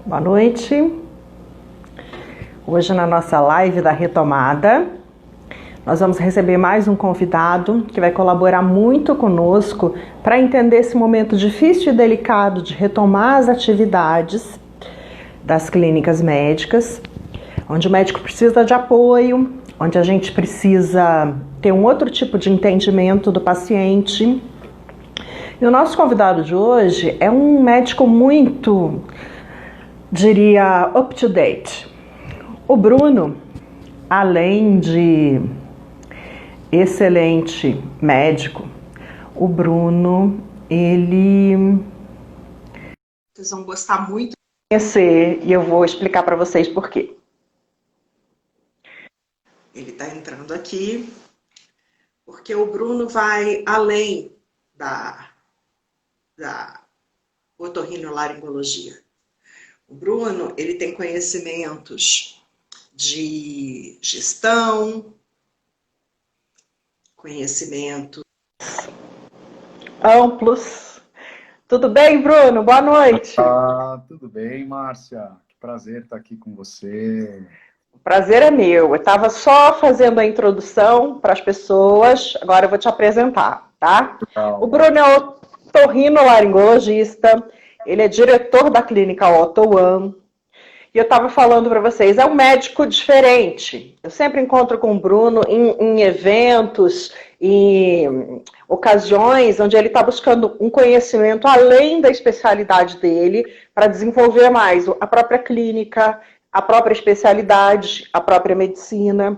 Boa noite. Hoje na nossa live da retomada, nós vamos receber mais um convidado que vai colaborar muito conosco para entender esse momento difícil e delicado de retomar as atividades das clínicas médicas, onde o médico precisa de apoio, onde a gente precisa ter um outro tipo de entendimento do paciente. E o nosso convidado de hoje é um médico muito, diria, up to date. O Bruno, além de excelente médico, o Bruno, vocês vão gostar muito de conhecer e eu vou explicar para vocês por quê. Ele está entrando aqui porque o Bruno vai além da otorrinolaringologia. O Bruno, ele tem conhecimentos de gestão, conhecimentos amplos. Tudo bem, Bruno? Boa noite. Tudo bem, Márcia. Que prazer estar aqui com você. O prazer é meu. Eu estava só fazendo a introdução para as pessoas, agora eu vou te apresentar, tá? Legal. O Bruno é otorrinolaringologista, ele é diretor da clínica Otto One. E eu estava falando para vocês, é um médico diferente. Eu sempre encontro com o Bruno em eventos, em ocasiões onde ele está buscando um conhecimento além da especialidade dele para desenvolver mais a própria clínica, a própria especialidade, a própria medicina.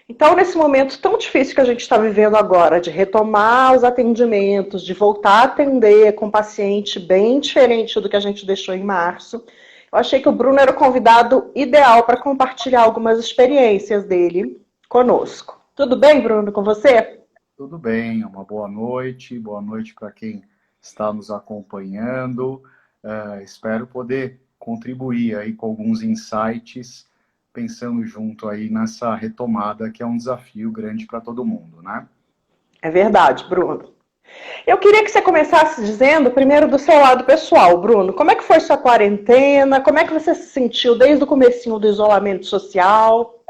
Então, nesse momento tão difícil que a gente está vivendo agora, de retomar os atendimentos, de voltar a atender com um paciente bem diferente do que a gente deixou em março, eu achei que o Bruno era o convidado ideal para compartilhar algumas experiências dele conosco. Tudo bem, Bruno, com você? Tudo bem, uma boa noite para quem está nos acompanhando. Espero poder contribuir aí com alguns insights, pensando junto aí nessa retomada, que é um desafio grande para todo mundo, né? É verdade, Bruno. Eu queria que você começasse dizendo primeiro do seu lado pessoal, Bruno. Como é que foi sua quarentena? Como é que você se sentiu desde o comecinho do isolamento social?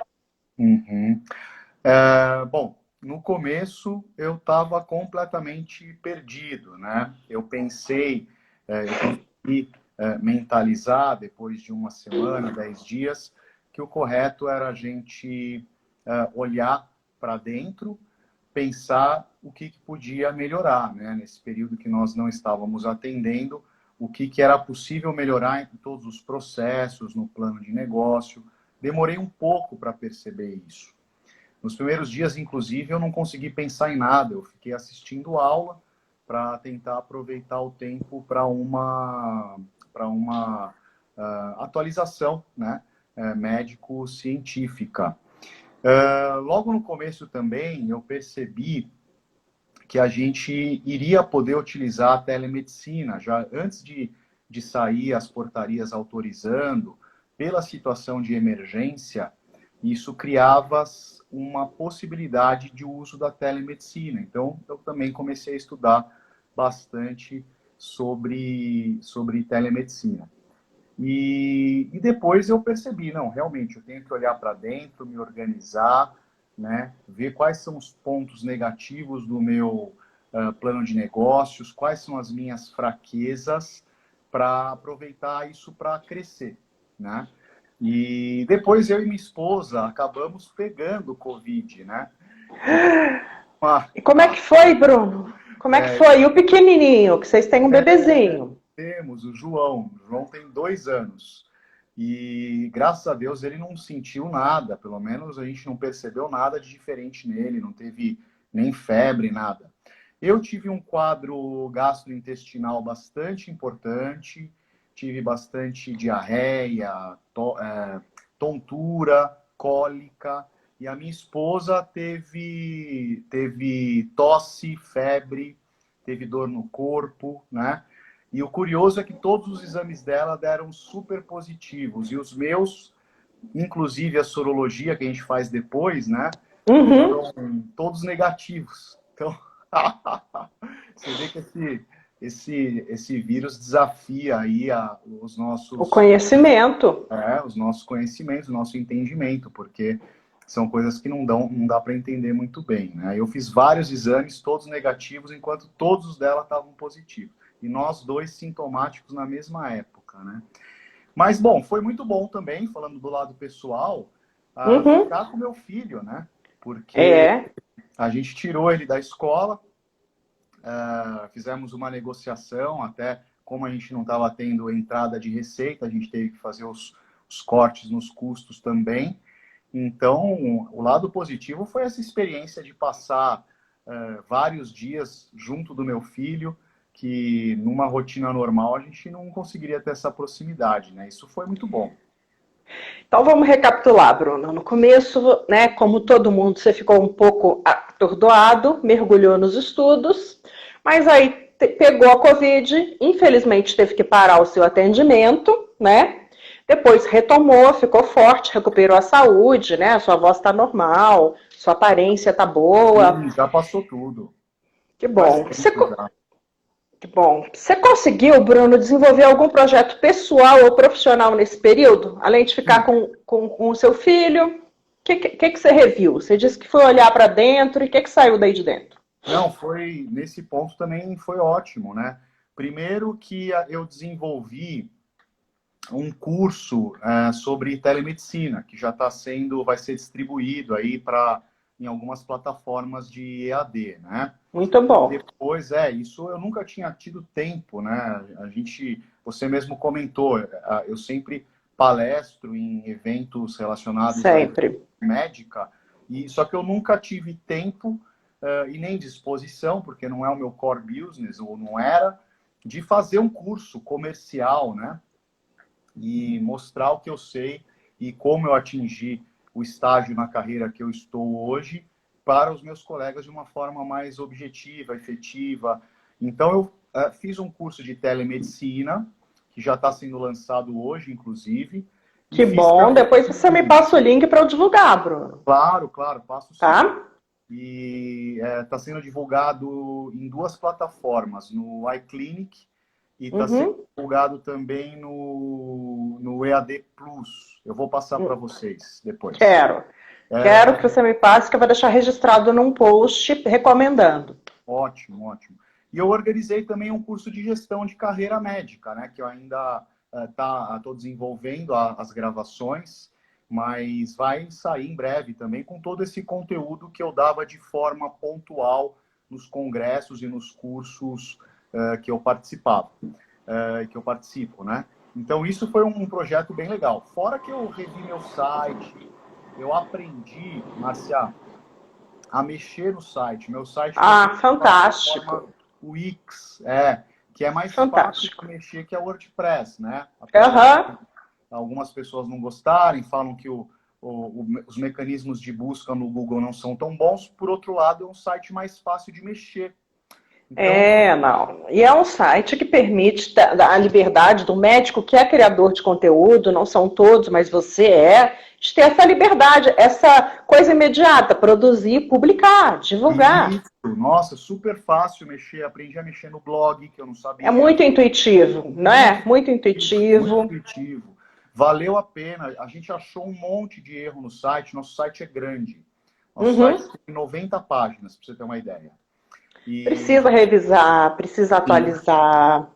Bom, no começo eu estava completamente perdido, né? Eu pensei, eu consegui mentalizar depois de uma semana, 10 dias, que o correto era a gente olhar para dentro, pensar o que podia melhorar, né? Nesse período que nós não estávamos atendendo, o que era possível melhorar em todos os processos, no plano de negócio. Demorei um pouco para perceber isso. Nos primeiros dias, inclusive, eu não consegui pensar em nada. Eu fiquei assistindo aula para tentar aproveitar o tempo para uma atualização, né, médico-científica. Logo no começo também, eu percebi que a gente iria poder utilizar a telemedicina, já antes de sair as portarias autorizando, pela situação de emergência, isso criava uma possibilidade de uso da telemedicina. Então, eu também comecei a estudar bastante sobre telemedicina. E depois eu percebi, não, realmente, eu tenho que olhar para dentro, me organizar, né, ver quais são os pontos negativos do meu plano de negócios, quais são as minhas fraquezas, para aproveitar isso para crescer, né? E depois eu e minha esposa acabamos pegando o Covid, né? E como é que foi, Bruno? Como é que foi? E o pequenininho, que vocês têm um bebezinho? Temos o João. O João tem 2 anos. E, graças a Deus, ele não sentiu nada. Pelo menos a gente não percebeu nada de diferente nele. Não teve nem febre, nada. Eu tive um quadro gastrointestinal bastante importante. Tive bastante diarreia, tontura, cólica. E a minha esposa teve tosse, febre, teve dor no corpo, né? E o curioso é que todos os exames dela deram super positivos. E os meus, inclusive a sorologia que a gente faz depois, né? Foram todos negativos. Então, você vê que esse vírus desafia aí os nossos... O conhecimento. Os nossos conhecimentos, o nosso entendimento, porque são coisas que não dá para entender muito bem, né? Eu fiz vários exames, todos negativos, enquanto todos os dela estavam positivos. E nós dois sintomáticos na mesma época, né? Mas, bom, foi muito bom também, falando do lado pessoal, ficar com meu filho, né? Porque a gente tirou ele da escola, fizemos uma negociação, até como a gente não estava tendo entrada de receita, a gente teve que fazer os cortes nos custos também. Então, o lado positivo foi essa experiência de passar vários dias junto do meu filho, que numa rotina normal a gente não conseguiria ter essa proximidade, né? Isso foi muito bom. Então vamos recapitular, Bruno. No começo, né, como todo mundo, você ficou um pouco atordoado, mergulhou nos estudos, mas aí pegou a Covid, infelizmente teve que parar o seu atendimento, né? Depois retomou, ficou forte, recuperou a saúde, né? A sua voz está normal, sua aparência está boa. Já passou tudo. Que bom. Que bom. Você conseguiu, Bruno, desenvolver algum projeto pessoal ou profissional nesse período? Além de ficar com o seu filho? O que você reviu? Você disse que foi olhar para dentro e o que saiu daí de dentro? Não, nesse ponto também foi ótimo, né? Primeiro que eu desenvolvi um curso sobre telemedicina, que já vai ser distribuído aí em algumas plataformas de EAD, né? Muito bom. Depois, isso eu nunca tinha tido tempo, né? Você mesmo comentou, eu sempre palestro em eventos relacionados à médica, só que eu nunca tive tempo e nem disposição, porque não é o meu core business, ou não era, de fazer um curso comercial, né? E mostrar o que eu sei e como eu atingi o estágio na carreira que eu estou hoje para os meus colegas de uma forma mais objetiva, efetiva. Então, eu fiz um curso de telemedicina, que já está sendo lançado hoje, inclusive. Que bom! Depois você me passa o link para eu divulgar, Bruno. Claro, passo sim. Tá? E está sendo divulgado em 2 plataformas, no iClinic e está sendo divulgado também no EAD Plus. Eu vou passar para vocês depois. Quero que você me passe, que eu vou deixar registrado num post recomendando. Ótimo. E eu organizei também um curso de gestão de carreira médica, né? Que eu ainda estou desenvolvendo as gravações, mas vai sair em breve também com todo esse conteúdo que eu dava de forma pontual nos congressos e nos cursos que eu participo, né? Então, isso foi um projeto bem legal. Fora que eu revi meu site, eu aprendi, Márcia, a mexer no site. Meu site... fantástico. O Wix, que é mais fácil de mexer que a WordPress, né? Algumas pessoas não gostarem, falam que os mecanismos de busca no Google não são tão bons. Por outro lado, é um site mais fácil de mexer. Então... E é um site que permite a liberdade do médico que é criador de conteúdo, não são todos, mas você de ter essa liberdade, essa coisa imediata, produzir, publicar, divulgar. Isso. Nossa, super fácil mexer, aprendi a mexer no blog, que eu não sabia. É muito intuitivo, não é? Muito intuitivo. Muito intuitivo. Valeu a pena. A gente achou um monte de erro no site, nosso site é grande. Nosso site tem 90 páginas, para você ter uma ideia. Precisa revisar, precisa atualizar.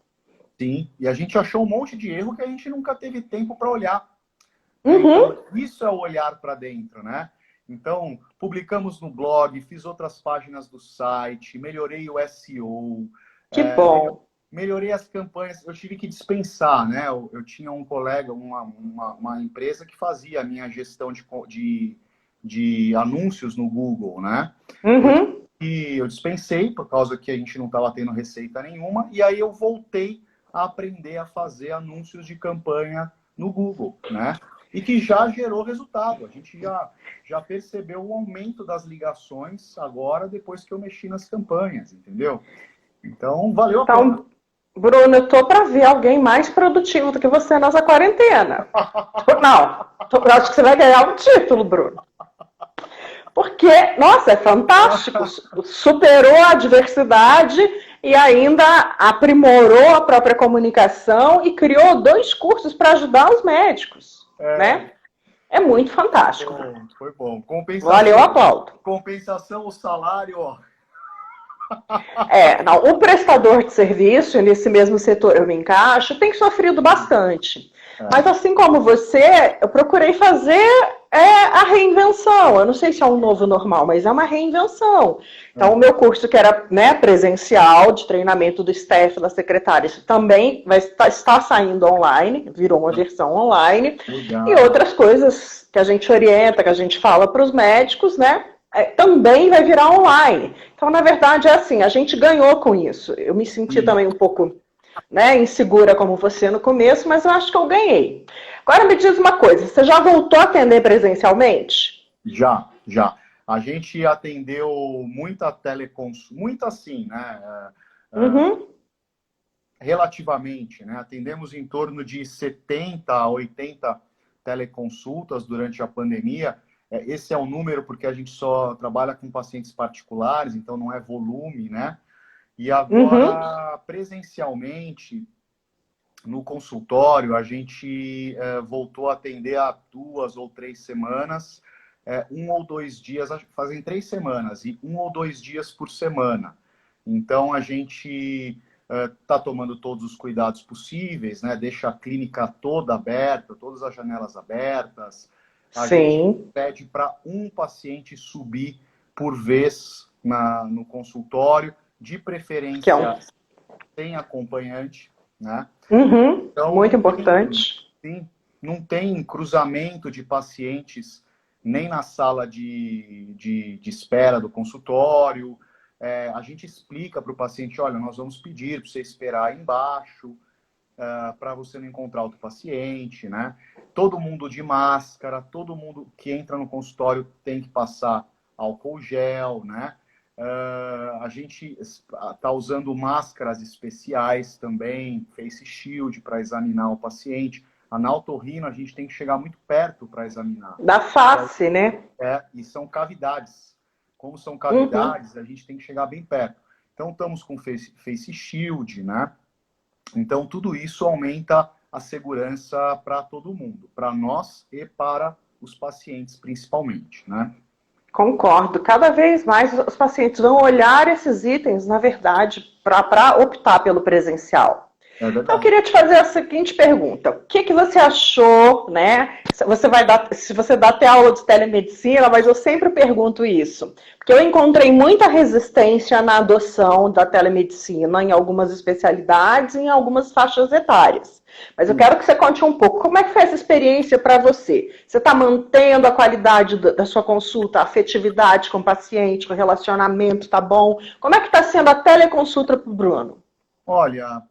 Sim, e a gente achou um monte de erro que a gente nunca teve tempo para olhar. Então, isso é o olhar para dentro, né? Então, publicamos no blog, fiz outras páginas do site, melhorei o SEO. Que bom! Melhorei as campanhas, eu tive que dispensar, né? Eu tinha um colega, uma empresa que fazia a minha gestão de anúncios no Google, né? E eu dispensei, por causa que a gente não estava tendo receita nenhuma, e aí eu voltei a aprender a fazer anúncios de campanha no Google, né? E que já gerou resultado. A gente já percebeu o aumento das ligações agora, depois que eu mexi nas campanhas, entendeu? Então, valeu a pena. Bruno, eu tô para ver alguém mais produtivo do que você nessa quarentena. Eu acho que você vai ganhar um título, Bruno. Porque, nossa, é fantástico. Superou a adversidade, E ainda aprimorou a própria comunicação e criou 2 cursos para ajudar os médicos, né? É muito fantástico. Foi bom. Valeu, aplaudo. Compensação, o salário, ó. Não, o prestador de serviço, nesse mesmo setor eu me encaixo, tem sofrido bastante. Mas assim como você, eu procurei fazer a reinvenção. Eu não sei se é um novo normal, mas é uma reinvenção. Então, o meu curso, que era, né, presencial, de treinamento do staff, das secretárias, também está saindo online, virou uma versão online. Legal. E outras coisas que a gente orienta, que a gente fala para os médicos, né? Também vai virar online. Então, na verdade, é assim, a gente ganhou com isso. Eu me senti também um pouco, né, insegura como você no começo, mas eu acho que eu ganhei. Agora me diz uma coisa, você já voltou a atender presencialmente? Já. A gente atendeu muita teleconsulta, muita assim, né? Relativamente, né? Atendemos em torno de 70 a 80 teleconsultas durante a pandemia. Esse é o número porque a gente só trabalha com pacientes particulares, então não é volume, né? E agora, presencialmente, no consultório, a gente voltou a atender há 2 ou 3 semanas, 1 ou 2 dias, fazem 3 semanas, e 1 ou 2 dias por semana. Então, a gente está tomando todos os cuidados possíveis, né? Deixa a clínica toda aberta, todas as janelas abertas. A gente pede para um paciente subir por vez no consultório, de preferência sem acompanhante, né? Então, muito importante. Sim, não tem cruzamento de pacientes nem na sala de espera do consultório. A gente explica para o paciente, olha, nós vamos pedir para você esperar aí embaixo, para você não encontrar outro paciente, né? Todo mundo de máscara, todo mundo que entra no consultório tem que passar álcool gel, né? A gente está usando máscaras especiais também, face shield para examinar o paciente. A otorrino a gente tem que chegar muito perto para examinar. Da face, né? E são cavidades. Como são cavidades, a gente tem que chegar bem perto. Então, estamos com face shield, né? Então, tudo isso aumenta a segurança para todo mundo, para nós e para os pacientes, principalmente, né? Concordo. Cada vez mais os pacientes vão olhar esses itens, na verdade, para optar pelo presencial. Então, eu queria te fazer a seguinte pergunta. O que você achou, né? Se você dá até aula de telemedicina, mas eu sempre pergunto isso. Porque eu encontrei muita resistência na adoção da telemedicina em algumas especialidades e em algumas faixas etárias. Mas eu quero que você conte um pouco. Como é que foi essa experiência para você? Você está mantendo a qualidade da sua consulta, a afetividade com o paciente, o relacionamento está bom? Como é que está sendo a teleconsulta para o Bruno? Olha,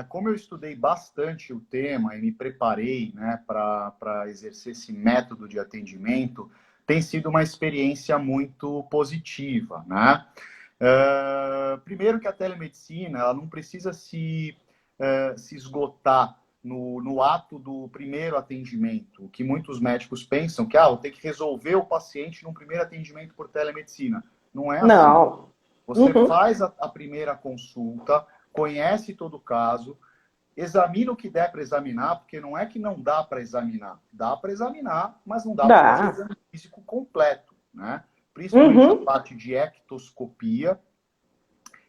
como eu estudei bastante o tema e me preparei, né, para exercer esse método de atendimento, tem sido uma experiência muito positiva, né? Primeiro que a telemedicina, ela não precisa se esgotar no ato do primeiro atendimento, o que muitos médicos pensam que eu tenho que resolver o paciente no primeiro atendimento por telemedicina. Não é assim. Não. Você faz a primeira consulta, conhece todo o caso, examina o que der para examinar, porque não é que não dá para examinar. Dá para examinar, mas não dá para fazer o exame físico completo, né? Principalmente a parte de ectoscopia.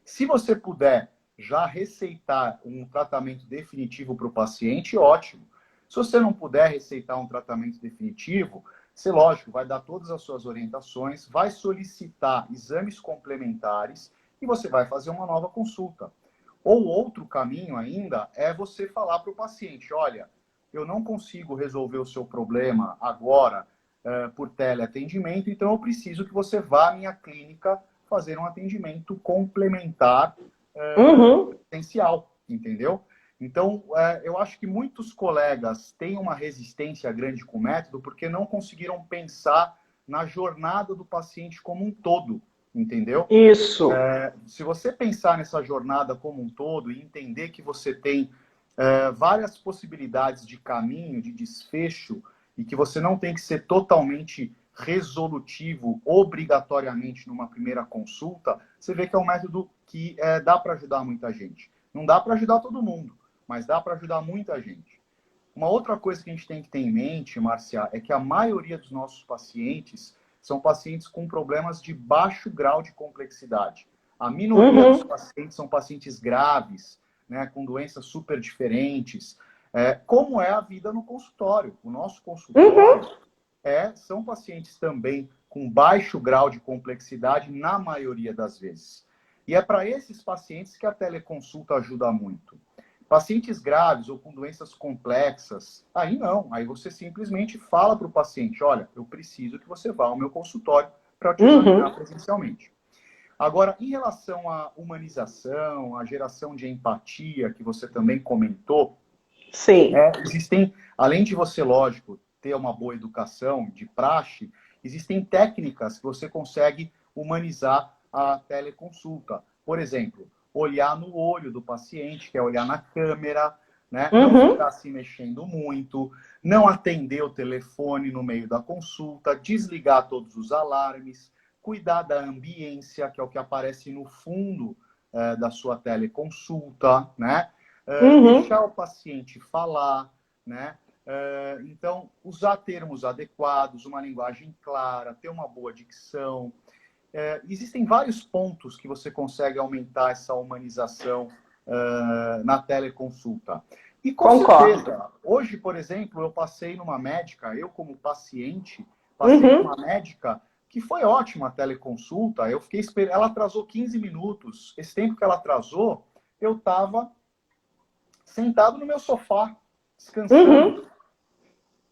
Se você puder já receitar um tratamento definitivo para o paciente, ótimo. Se você não puder receitar um tratamento definitivo, você, lógico, vai dar todas as suas orientações, vai solicitar exames complementares e você vai fazer uma nova consulta. Ou outro caminho ainda é você falar para o paciente, olha, eu não consigo resolver o seu problema agora por teleatendimento, então eu preciso que você vá à minha clínica fazer um atendimento complementar essencial, entendeu? Então, eu acho que muitos colegas têm uma resistência grande com o método porque não conseguiram pensar na jornada do paciente como um todo, entendeu? Isso. Se você pensar nessa jornada como um todo e entender que você tem várias possibilidades de caminho, de desfecho, e que você não tem que ser totalmente resolutivo obrigatoriamente numa primeira consulta, você vê que é um método que dá para ajudar muita gente. Não dá para ajudar todo mundo, mas dá para ajudar muita gente. Uma outra coisa que a gente tem que ter em mente, Márcia, é que a maioria dos nossos pacientes são pacientes com problemas de baixo grau de complexidade. A minoria dos pacientes são pacientes graves, né, com doenças super diferentes, como é a vida no consultório. O nosso consultório são pacientes também com baixo grau de complexidade, na maioria das vezes. E é para esses pacientes que a teleconsulta ajuda muito. Pacientes graves ou com doenças complexas, aí não. Aí você simplesmente fala para o paciente, olha, eu preciso que você vá ao meu consultório para te examinar presencialmente. Agora, em relação à humanização, à geração de empatia, que você também comentou, sim, existem, além de você, lógico, ter uma boa educação de praxe, existem técnicas que você consegue humanizar a teleconsulta. Por exemplo, olhar no olho do paciente, que é olhar na câmera, né? Não ficar se mexendo muito, não atender o telefone no meio da consulta, desligar todos os alarmes, cuidar da ambiência, que é o que aparece no fundo da sua teleconsulta, né? Deixar o paciente falar, né? Então, usar termos adequados, uma linguagem clara, ter uma boa dicção. Existem vários pontos que você consegue aumentar essa humanização na teleconsulta. E com certeza, hoje, por exemplo, eu passei numa médica, eu como paciente, passei numa médica que foi ótima a teleconsulta. Eu fiquei esperando, ela atrasou 15 minutos. Esse tempo que ela atrasou, eu estava sentado no meu sofá, descansando.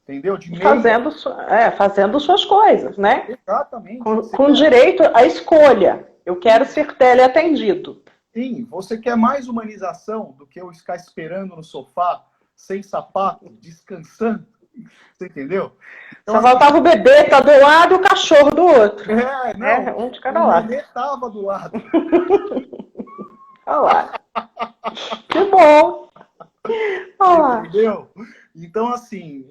Entendeu? De meia. Fazendo suas coisas, né? Exatamente. Com direito à escolha. Eu quero ser teleatendido. Sim, você quer mais humanização do que eu ficar esperando no sofá, sem sapato, descansando? Você entendeu? Então, só faltava o bebê tá do lado e o cachorro do outro. Não, um de cada lado. O bebê estava do lado. Olha lá. Que bom. Olha lá. Entendeu? Então, assim,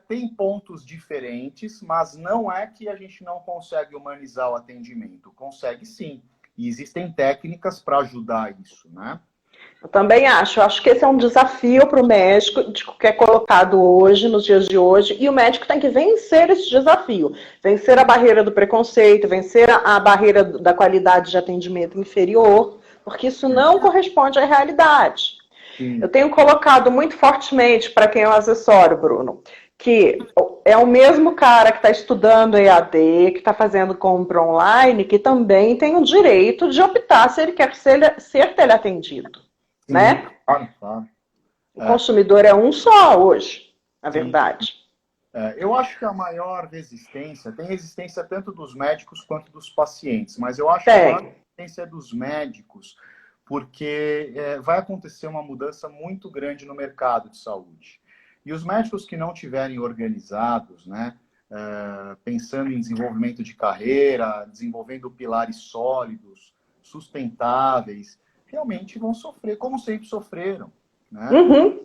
tem pontos diferentes, mas não é que a gente não consegue humanizar o atendimento. Consegue sim. E existem técnicas para ajudar isso, né? Eu também acho. Eu acho que esse é um desafio para o médico que é colocado hoje, nos dias de hoje, e o médico tem que vencer esse desafio. Vencer a barreira do preconceito, vencer a barreira da qualidade de atendimento inferior, porque isso não corresponde à realidade. Sim. Eu tenho colocado muito fortemente para quem é o acessório, Bruno, que é o mesmo cara que está estudando EAD, que está fazendo compra online, que também tem o direito de optar se ele quer ser teleatendido. Sim, né? Claro. O consumidor é um só hoje, na verdade. Eu acho que a maior resistência, tem resistência tanto dos médicos quanto dos pacientes, mas eu acho que a maior resistência é dos médicos, porque vai acontecer uma mudança muito grande no mercado de saúde. E os médicos que não tiverem organizados, né, pensando em desenvolvimento de carreira, desenvolvendo pilares sólidos, sustentáveis, realmente vão sofrer, como sempre sofreram. Né?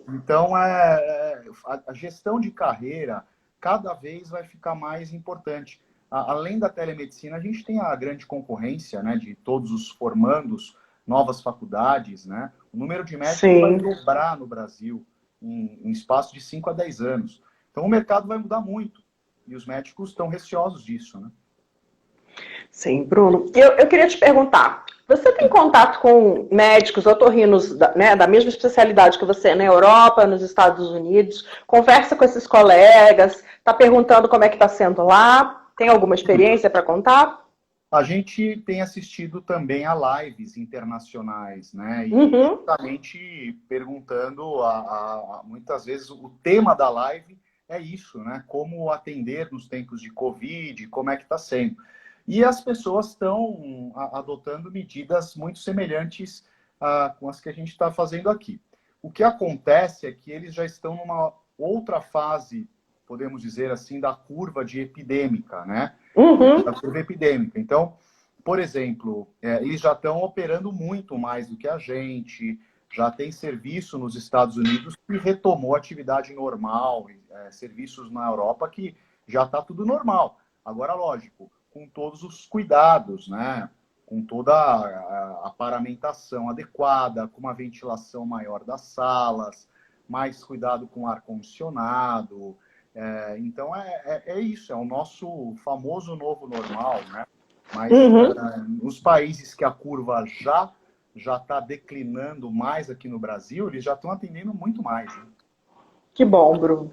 Então, a gestão de carreira cada vez vai ficar mais importante. Além da telemedicina, a gente tem a grande concorrência, né, de todos os formandos, novas faculdades. Né? O número de médicos vai dobrar no Brasil em espaço de 5 a 10 anos. Então, o mercado vai mudar muito. E os médicos estão receosos disso. Né? Sim, Bruno. Eu queria te perguntar, você tem contato com médicos otorrinos da mesma especialidade que você na Europa, nos Estados Unidos? Conversa com esses colegas? Está perguntando como é que está sendo lá? Tem alguma experiência para contar? A gente tem assistido também a lives internacionais, né? E justamente perguntando, muitas vezes, o tema da live é isso, né? Como atender nos tempos de Covid, como é que está sendo. E as pessoas estão adotando medidas muito semelhantes com as que a gente está fazendo aqui. O que acontece é que eles já estão numa outra fase, podemos dizer assim, da curva de epidêmica, né? Da curva epidêmica. Então, por exemplo, eles já estão operando muito mais do que a gente, já tem serviço nos Estados Unidos que retomou a atividade normal, serviços na Europa que já está tudo normal. Agora, lógico, com todos os cuidados, né? Com toda a paramentação adequada, com uma ventilação maior das salas, mais cuidado com o ar-condicionado. Então, é isso, é o nosso famoso novo normal, né? Mas nos países que a curva já está declinando mais aqui no Brasil, eles já estão atendendo muito mais. Né? Que bom, Bruno.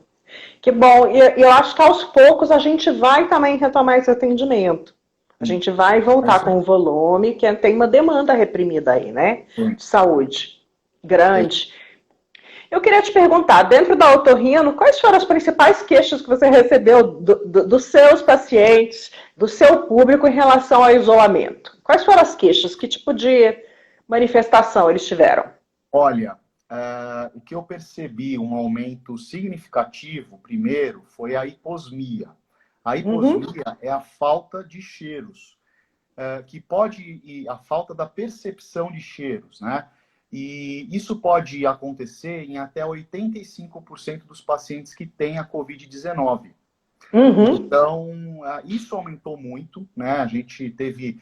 Que bom. E eu acho que aos poucos a gente vai também retomar esse atendimento. A gente vai voltar com o volume, que tem uma demanda reprimida aí, né? De saúde grande. Eu queria te perguntar, dentro da Otorrino, quais foram as principais queixas que você recebeu dos seus pacientes, do seu público em relação ao isolamento? Quais foram as queixas? Que tipo de manifestação eles tiveram? Olha, o que eu percebi, um aumento significativo, primeiro, foi a hiposmia. A hiposmia é a falta de cheiros, a falta da percepção de cheiros, né? E isso pode acontecer em até 85% dos pacientes que têm a Covid-19. Então, isso aumentou muito, né? A gente teve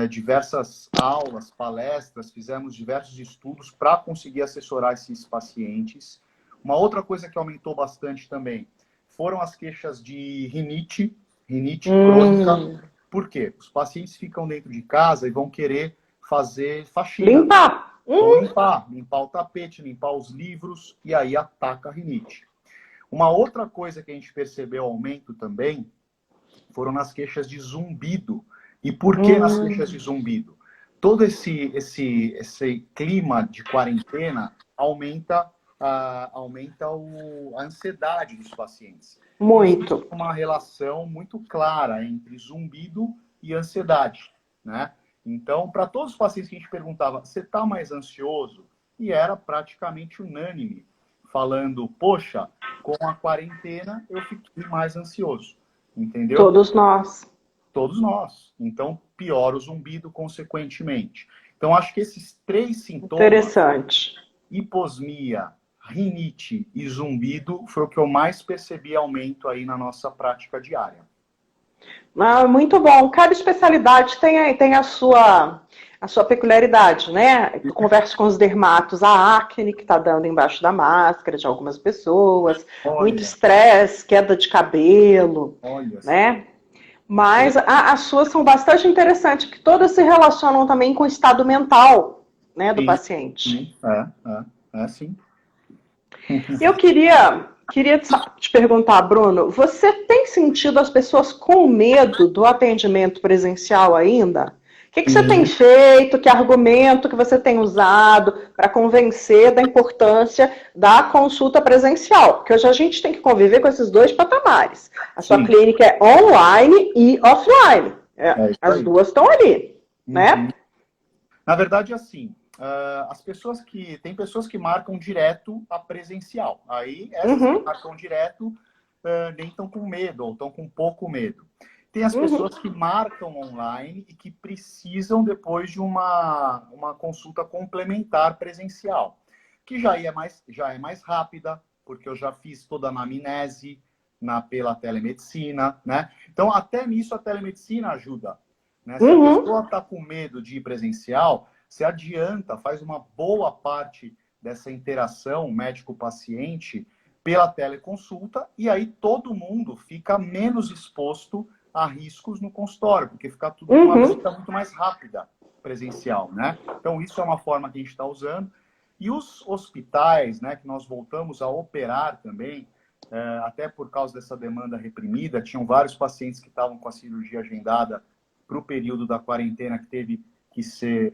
diversas aulas, palestras, fizemos diversos estudos para conseguir assessorar esses pacientes. Uma outra coisa que aumentou bastante também foram as queixas de rinite crônica. Por quê? Os pacientes ficam dentro de casa e vão querer fazer faxina. Limpar. Vão limpar o tapete, limpar os livros, e aí ataca a rinite. Uma outra coisa que a gente percebeu aumento também foram nas queixas de zumbido. E por que nas queixas de zumbido? Todo esse clima de quarentena aumenta a ansiedade dos pacientes. Muito. Existe uma relação muito clara entre zumbido e ansiedade, né? Então, para todos os pacientes que a gente perguntava, você está mais ansioso? E era praticamente unânime, falando, poxa, com a quarentena eu fiquei mais ansioso, entendeu? Todos nós. Todos nós. Então, piora o zumbido consequentemente. Então, acho que esses 3 sintomas... Interessante. Hiposmia, rinite e zumbido foi o que eu mais percebi aumento aí na nossa prática diária. Muito bom. Cada especialidade tem a sua peculiaridade, né? Eu converso com os dermatos, a acne que está dando embaixo da máscara de algumas pessoas, muito estresse, queda de cabelo, né? Mas as suas são bastante interessantes, porque todas se relacionam também com o estado mental, né, do paciente. Sim. Eu queria te perguntar, Bruno, você tem sentido as pessoas com medo do atendimento presencial ainda? O que você tem feito? Que argumento que você tem usado para convencer da importância da consulta presencial? Porque hoje a gente tem que conviver com esses 2 patamares. A sua clínica é online e offline. As duas estão ali, né? Na verdade, assim, tem pessoas que marcam direto a presencial. Aí, essas que marcam direto nem estão com medo, ou estão com pouco medo. Tem as pessoas que marcam online e que precisam depois de uma consulta complementar presencial, que já é mais rápida, porque eu já fiz toda a anamnese pela telemedicina, né? Então, até nisso a telemedicina ajuda. Né? Se a pessoa está com medo de ir presencial, se adianta, faz uma boa parte dessa interação médico-paciente pela teleconsulta, e aí todo mundo fica menos exposto a riscos no consultório, porque fica tudo uma visita muito mais rápida presencial, né? Então, isso é uma forma que a gente está usando. E os hospitais, né, que nós voltamos a operar também, até por causa dessa demanda reprimida, tinham vários pacientes que estavam com a cirurgia agendada para o período da quarentena que teve que ser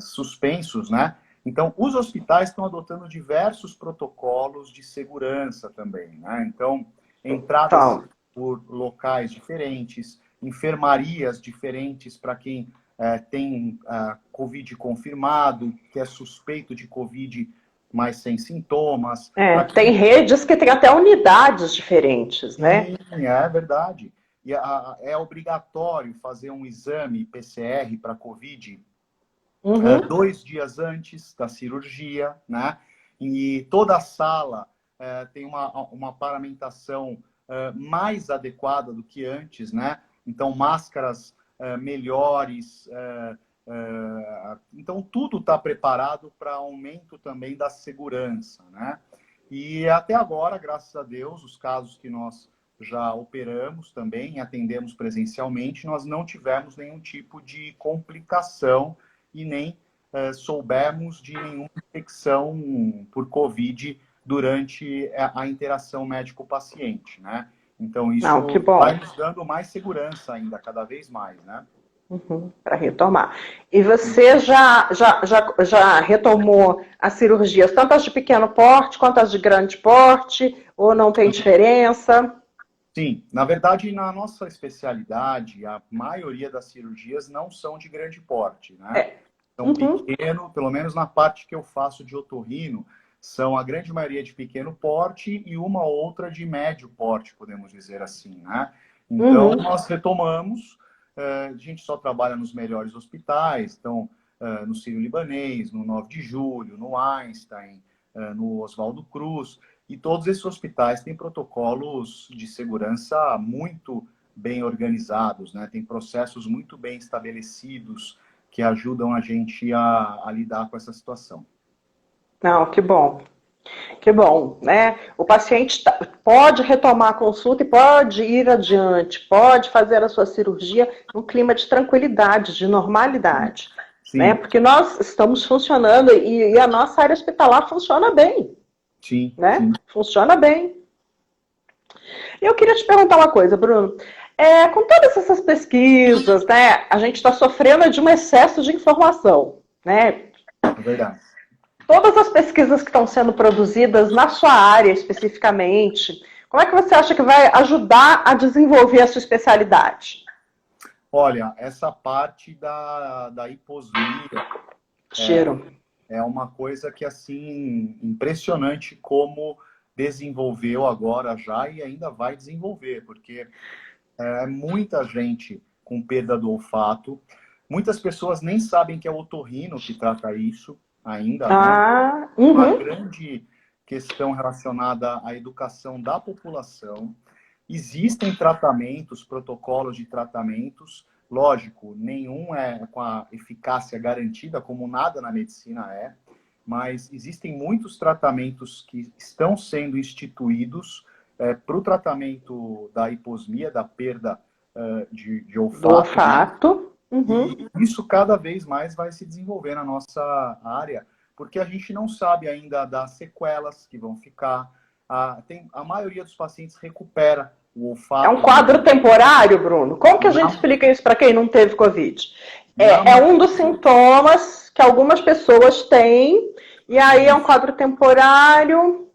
suspensos, né? Então, os hospitais estão adotando diversos protocolos de segurança também, né? Então, entradas por locais diferentes, enfermarias diferentes para quem tem Covid confirmado, que é suspeito de Covid, mas sem sintomas. Tem redes que tem até unidades diferentes, né? Sim, é verdade. E é obrigatório fazer um exame PCR para Covid 2 dias antes da cirurgia, né? E toda a sala tem uma paramentação mais adequada do que antes, né? Então, máscaras melhores, então tudo está preparado para aumento também da segurança, né? E até agora, graças a Deus, os casos que nós já operamos também, atendemos presencialmente, nós não tivemos nenhum tipo de complicação e nem soubemos de nenhuma infecção por Covid durante a interação médico-paciente, né? Então, isso Não, que bom. vai nos dando mais segurança ainda, cada vez mais, né? Para retomar. E você já retomou as cirurgias, tanto as de pequeno porte quanto as de grande porte, ou não tem diferença? Sim, na verdade, na nossa especialidade, a maioria das cirurgias não são de grande porte, né? São pequeno, pelo menos na parte que eu faço de otorrino, são a grande maioria de pequeno porte e uma outra de médio porte, podemos dizer assim, né? Então, nós retomamos, a gente só trabalha nos melhores hospitais, então, no Sírio-Libanês, no 9 de Julho, no Einstein, no Oswaldo Cruz, e todos esses hospitais têm protocolos de segurança muito bem organizados, né? Tem processos muito bem estabelecidos que ajudam a gente a lidar com essa situação. Não, que bom. Que bom, né? O paciente pode retomar a consulta e pode ir adiante, pode fazer a sua cirurgia num clima de tranquilidade, de normalidade, né? Porque nós estamos funcionando e a nossa área hospitalar funciona bem, né? Sim. Funciona bem. Eu queria te perguntar uma coisa, Bruno. Com todas essas pesquisas, né? A gente está sofrendo de um excesso de informação, né? É verdade. Todas as pesquisas que estão sendo produzidas na sua área especificamente, como é que você acha que vai ajudar a desenvolver a sua especialidade? Olha, essa parte da hiposmia é uma coisa que, assim, impressionante como desenvolveu agora já e ainda vai desenvolver, porque muita gente com perda do olfato, muitas pessoas nem sabem que é o otorrino que trata isso, ainda, né? Uma grande questão relacionada à educação da população. Existem tratamentos, protocolos de tratamentos, lógico, nenhum é com a eficácia garantida, como nada na medicina é, mas existem muitos tratamentos que estão sendo instituídos para o tratamento da hiposmia, da perda de olfato. Do olfato. E isso cada vez mais vai se desenvolver na nossa área, porque a gente não sabe ainda das sequelas que vão ficar. A maioria dos pacientes recupera o olfato. É um quadro temporário, Bruno? Como que a gente explica isso para quem não teve Covid? É um dos sintomas que algumas pessoas têm, e aí é um quadro temporário,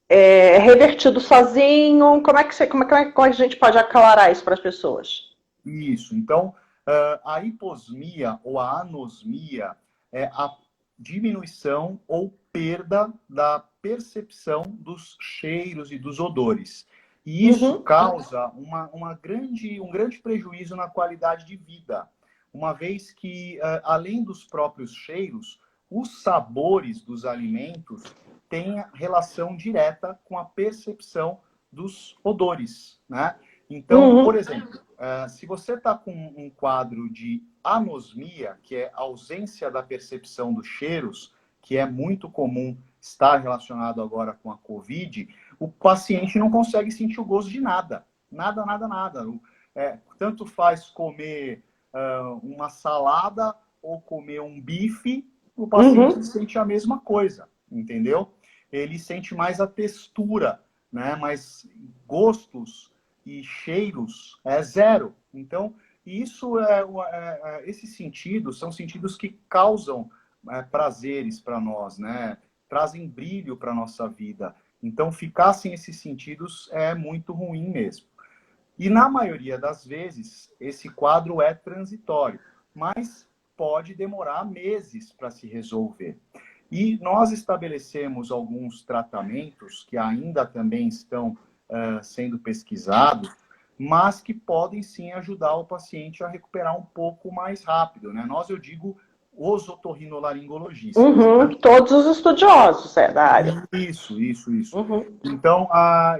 revertido sozinho. Como é que a gente pode aclarar isso para as pessoas? Isso. Então, a hiposmia ou a anosmia é a diminuição ou perda da percepção dos cheiros e dos odores. E isso causa um grande prejuízo na qualidade de vida, uma vez que, além dos próprios cheiros, os sabores dos alimentos têm relação direta com a percepção dos odores, né? Então, por exemplo, se você está com um quadro de anosmia, que é ausência da percepção dos cheiros, que é muito comum estar relacionado agora com a Covid, o paciente não consegue sentir o gosto de nada. Nada. Tanto faz comer uma salada ou comer um bife, o paciente sente a mesma coisa, entendeu? Ele sente mais a textura, né? Mas gostos e cheiros é zero. Então, isso esses sentidos são sentidos que causam prazeres para nós, né? Trazem brilho para a nossa vida. Então, ficar sem esses sentidos é muito ruim mesmo. E, na maioria das vezes, esse quadro é transitório, mas pode demorar meses para se resolver. E nós estabelecemos alguns tratamentos que ainda também estão sendo pesquisados, mas que podem sim ajudar o paciente a recuperar um pouco mais rápido, né? Eu digo os otorrinolaringologistas. Né? Todos os estudiosos da área. Isso. Então,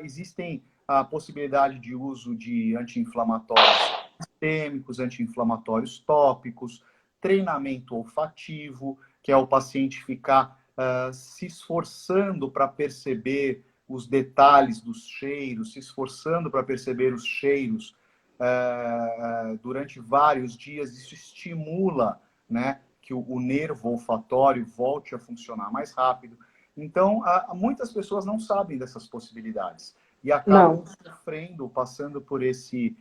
existem a possibilidade de uso de anti-inflamatórios sistêmicos, anti-inflamatórios tópicos, treinamento olfativo, que é o paciente ficar se esforçando para perceber os detalhes dos cheiros, se esforçando para perceber os cheiros durante vários dias. Isso estimula, né, que o nervo olfatório volte a funcionar mais rápido. Então, muitas pessoas não sabem dessas possibilidades e acabam sofrendo, passando por esse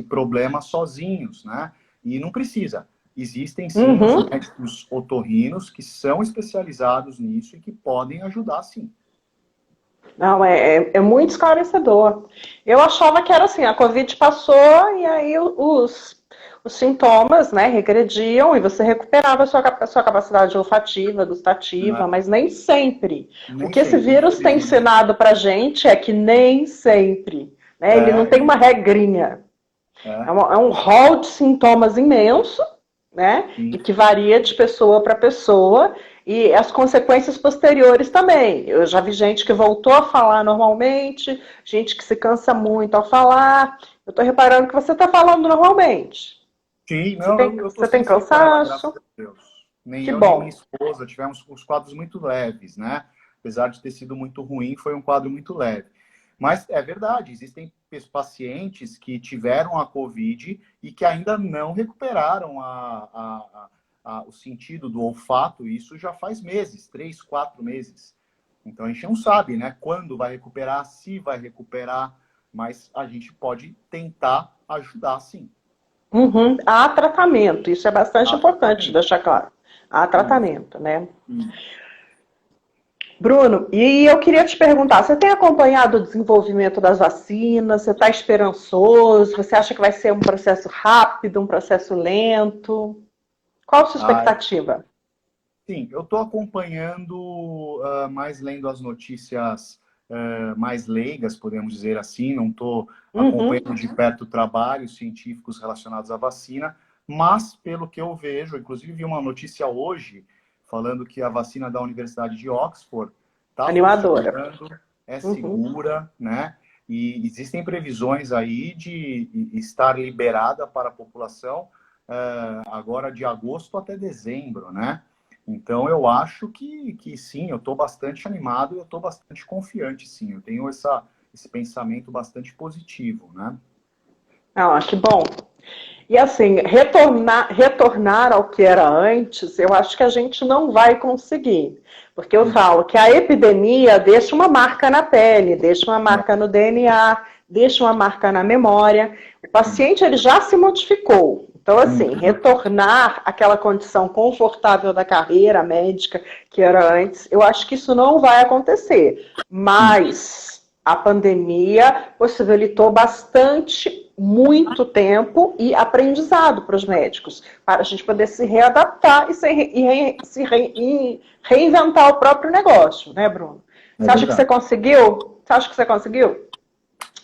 problema sozinhos, né? E não precisa. Existem, sim, os médicos otorrinos que são especializados nisso e que podem ajudar, sim. Não, é muito esclarecedor. Eu achava que era assim, a Covid passou e aí os sintomas, né, regrediam e você recuperava a sua capacidade olfativa, gustativa, mas nem sempre. O Nem que esse sempre, vírus tem ensinado pra gente é que nem sempre, né, ele não tem uma regrinha. É um rol de sintomas imenso, né? Sim. E que varia de pessoa para pessoa, e as consequências posteriores também. Eu já vi gente que voltou a falar normalmente, gente que se cansa muito ao falar. Eu estou reparando que você está falando normalmente. Sim, não, eu estou Você tem sem sequela, graças cansaço? a Deus. Nem Que eu, nem minha bom. esposa tivemos os quadros muito leves, né? Apesar de ter sido muito ruim, foi um quadro muito leve. Mas é verdade, existem pacientes que tiveram a Covid e que ainda não recuperaram o sentido do olfato, e isso já faz meses, 3, 4 meses. Então a gente não sabe, né, quando vai recuperar, se vai recuperar, mas a gente pode tentar ajudar, sim. Há tratamento, isso é bastante importante deixar claro. Há tratamento, né? Bruno, e eu queria te perguntar, você tem acompanhado o desenvolvimento das vacinas? Você está esperançoso? Você acha que vai ser um processo rápido, um processo lento? Qual a sua expectativa? Sim, eu estou acompanhando, mais lendo as notícias mais leigas, podemos dizer assim. Não estou acompanhando de perto trabalhos científicos relacionados à vacina, mas pelo que eu vejo, inclusive vi uma notícia hoje falando que a vacina da Universidade de Oxford está Animadora. funcionando, é segura, né? E existem previsões aí de estar liberada para a população agora de agosto até dezembro, né? Então, eu acho que sim, eu estou bastante animado e eu estou bastante confiante, sim. Eu tenho esse pensamento bastante positivo, né? Ah, que bom. E assim, retornar ao que era antes, eu acho que a gente não vai conseguir. Porque eu falo que a epidemia deixa uma marca na pele, deixa uma marca no DNA, deixa uma marca na memória. O paciente ele já se modificou. Então, assim, retornar àquela condição confortável da carreira médica que era antes, eu acho que isso não vai acontecer. Mas a pandemia possibilitou bastante, muito tempo e aprendizado para os médicos, para a gente poder se readaptar e reinventar o próprio negócio, né, Bruno? Você acha que você conseguiu? Você acha que você conseguiu?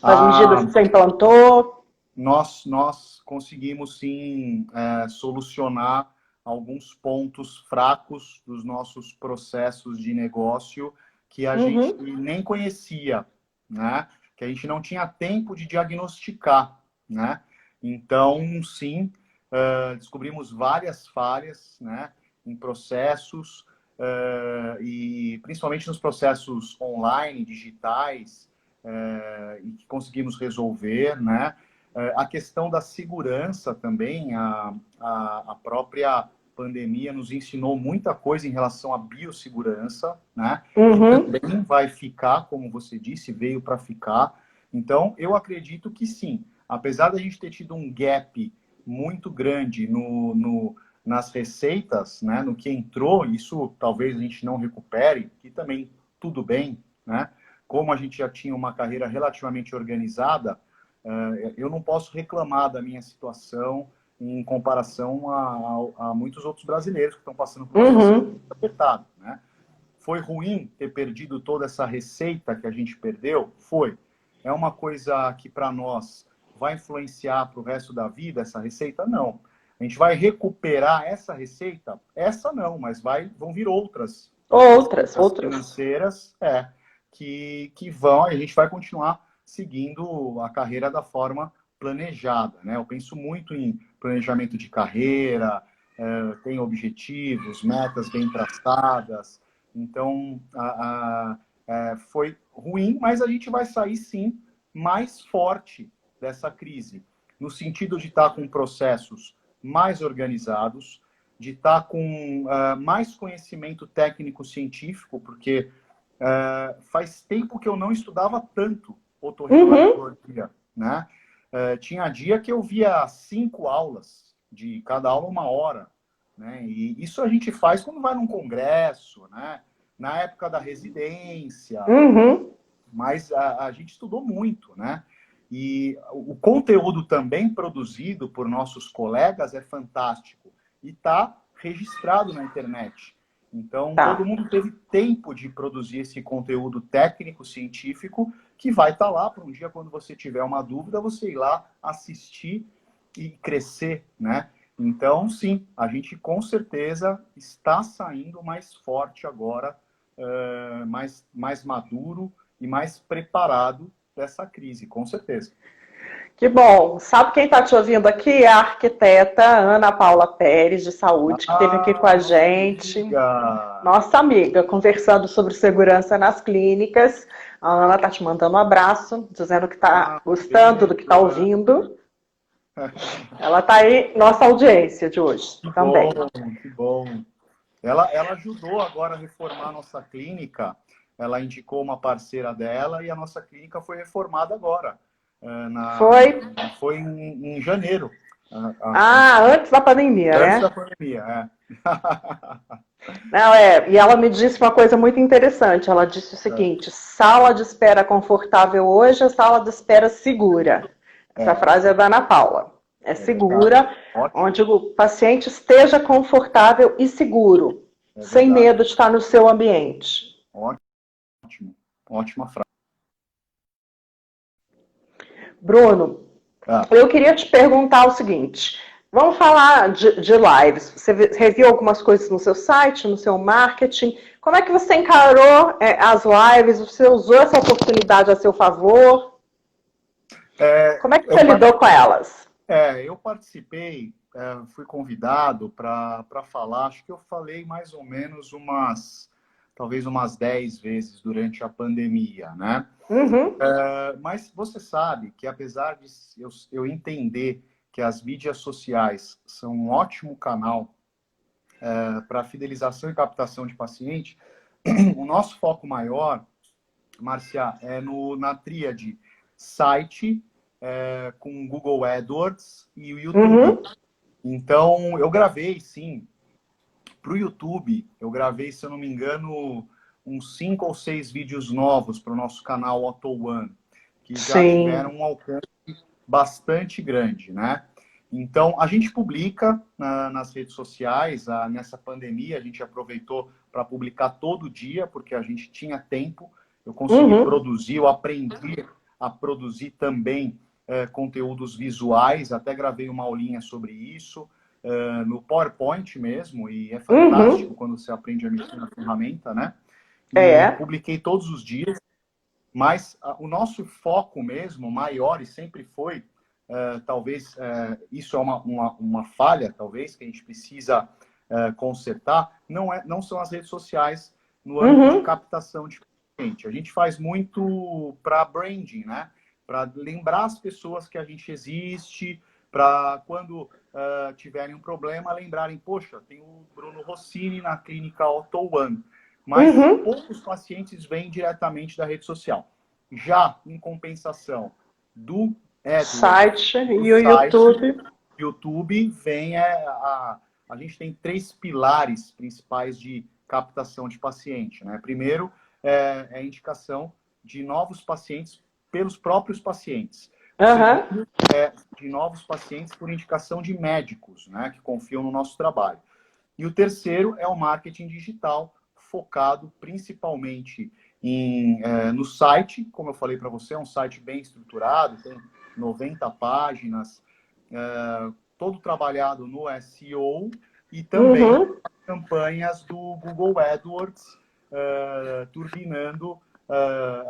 As medidas que você implantou? Nós conseguimos, sim, solucionar alguns pontos fracos dos nossos processos de negócio que a gente nem conhecia, né? Que a gente não tinha tempo de diagnosticar, né? Então, sim, descobrimos várias falhas, né, em processos, e principalmente nos processos online, digitais, e que conseguimos resolver, né? A questão da segurança também, a própria pandemia nos ensinou muita coisa em relação à biossegurança, né? Que também vai ficar, como você disse, veio para ficar. Então, eu acredito que sim. Apesar da gente ter tido um gap muito grande nas receitas, né? No que entrou, isso talvez a gente não recupere, que também tudo bem, né? Como a gente já tinha uma carreira relativamente organizada, eu não posso reclamar da minha situação em comparação a muitos outros brasileiros que estão passando por uma situação apertada, né? Foi ruim ter perdido toda essa receita que a gente perdeu? Foi. É uma coisa que para nós vai influenciar para o resto da vida essa receita? Não. A gente vai recuperar essa receita? Essa não, mas vão vir outras Outras. financeiras que vão, a gente vai continuar seguindo a carreira da forma planejada, né? Eu penso muito em planejamento de carreira, tem objetivos, metas bem traçadas. Então, foi ruim, mas a gente vai sair, sim, mais forte dessa crise, no sentido de estar com processos mais organizados, de estar com mais conhecimento técnico-científico, porque faz tempo que eu não estudava tanto otorrinolaringologia, né? Tinha dia que eu via 5 aulas, de cada aula 1 hora, né? E isso a gente faz quando vai num congresso, né? Na época da residência, mas a gente estudou muito, né? E o conteúdo também produzido por nossos colegas é fantástico e está registrado na internet. Então, todo mundo teve tempo de produzir esse conteúdo técnico-científico que vai estar lá para um dia, quando você tiver uma dúvida, você ir lá assistir e crescer, né? Então, sim, a gente com certeza está saindo mais forte agora, mais maduro e mais preparado dessa crise, com certeza. Que bom. Sabe quem está te ouvindo aqui? É a arquiteta Ana Paula Pérez, de saúde, que esteve aqui com a gente. Nossa amiga, conversando sobre segurança nas clínicas. A Ana está te mandando um abraço, dizendo que está gostando do que está ouvindo. Ela está aí, nossa audiência de hoje que também. Bom, que bom. Ela ajudou agora a reformar a nossa clínica. Ela indicou uma parceira dela e a nossa clínica foi reformada agora. Foi em janeiro. Antes da pandemia, né? Antes da pandemia, Não, e ela me disse uma coisa muito interessante. Ela disse o seguinte: sala de espera confortável hoje é sala de espera segura. Essa frase é da Ana Paula. É segura, onde o paciente esteja confortável e seguro, sem medo de estar no seu ambiente. Ótimo, ótima frase. Bruno, eu queria te perguntar o seguinte. Vamos falar de lives. Você reviu algumas coisas no seu site, no seu marketing. Como é que você encarou as lives? Você usou essa oportunidade a seu favor? Como é que você lidou com elas? Eu participei, fui convidado para falar. Acho que eu falei mais ou menos talvez umas 10 vezes durante a pandemia, né? Mas você sabe que, apesar de eu entender que as mídias sociais são um ótimo canal para fidelização e captação de paciente, o nosso foco maior, Márcia, é na tríade site, com Google AdWords e o YouTube. Então, eu gravei, sim, para o YouTube, eu gravei, se eu não me engano, uns 5 ou 6 vídeos novos para o nosso canal AutoOne, que já tiveram um alcance bastante grande, né? Então, a gente publica nas redes sociais. Nessa pandemia, a gente aproveitou para publicar todo dia, porque a gente tinha tempo. Eu consegui produzir, eu aprendi a produzir também conteúdos visuais, até gravei uma aulinha sobre isso, no PowerPoint mesmo, e é fantástico quando você aprende a mexer na ferramenta, né? Publiquei todos os dias, mas o nosso foco mesmo, maior, e sempre foi, talvez isso é uma falha, talvez, que a gente precisa consertar, não são as redes sociais no âmbito de captação de cliente. A gente faz muito para branding, né? Para lembrar as pessoas que a gente existe, para quando tiverem um problema, lembrarem, poxa, tem o Bruno Rossini na clínica AutoOne. Mas poucos pacientes vêm diretamente da rede social. Já, em compensação, do site e o YouTube vem a gente tem 3 pilares principais de captação de paciente, né? Primeiro é a indicação de novos pacientes pelos próprios pacientes. Segundo, de novos pacientes por indicação de médicos, né, que confiam no nosso trabalho. E o terceiro é o marketing digital, focado principalmente no site. Como eu falei para você, é um site bem estruturado, tem 90 páginas, todo trabalhado no SEO e também campanhas do Google AdWords, turbinando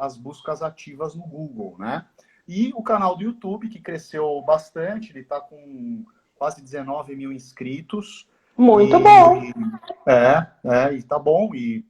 as buscas ativas no Google, né? E o canal do YouTube, que cresceu bastante, ele está com quase 19 mil inscritos. Muito E, bom. e tá bom. E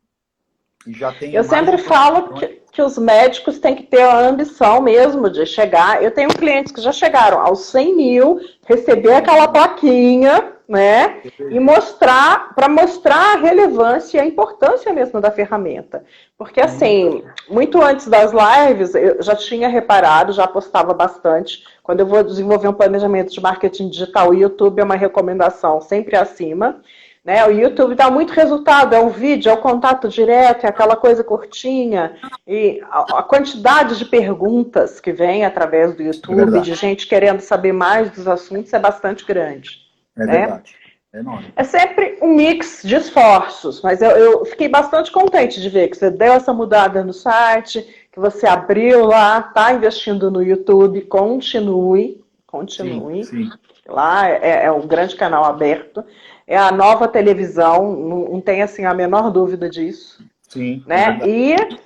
já tem Eu mais sempre de 2 falo milhões. que os médicos têm que ter a ambição mesmo de chegar. Eu tenho clientes que já chegaram aos 100 mil, receber aquela plaquinha, né? E para mostrar a relevância e a importância mesmo da ferramenta. Porque, assim, muito antes das lives, eu já tinha reparado, já postava bastante. Quando eu vou desenvolver um planejamento de marketing digital, o YouTube é uma recomendação sempre acima. Né? O YouTube dá muito resultado, é o vídeo, é o contato direto, é aquela coisa curtinha. E a quantidade de perguntas que vem através do É YouTube, verdade. de gente querendo saber mais dos assuntos, é bastante grande. É Né? verdade. É enorme. É sempre um mix de esforços, mas eu fiquei bastante contente de ver que você deu essa mudada no site, que você abriu lá, está investindo no YouTube, continue. Sim, sim, Lá é um grande canal aberto. É a nova televisão, não tem assim a menor dúvida disso. sim, é Né? verdade. E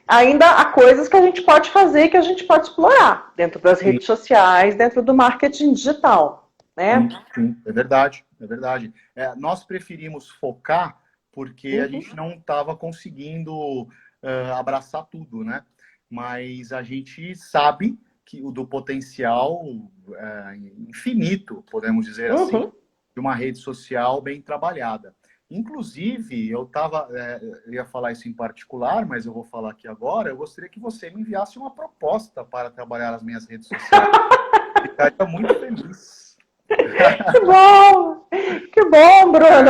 ainda há coisas que a gente pode fazer, que a gente pode explorar dentro das Sim, redes sociais, dentro do marketing digital. Né? sim, é verdade, é verdade. Nós preferimos focar porque a Uhum. gente não estava conseguindo abraçar tudo, né? Mas a gente sabe que o do potencial infinito, podemos dizer assim, Uhum. de uma rede social bem trabalhada. Inclusive, eu ia falar isso em particular, mas eu vou falar aqui agora. Eu gostaria que você me enviasse uma proposta para trabalhar as minhas redes sociais. Ficaria muito feliz. Que bom, Bruno.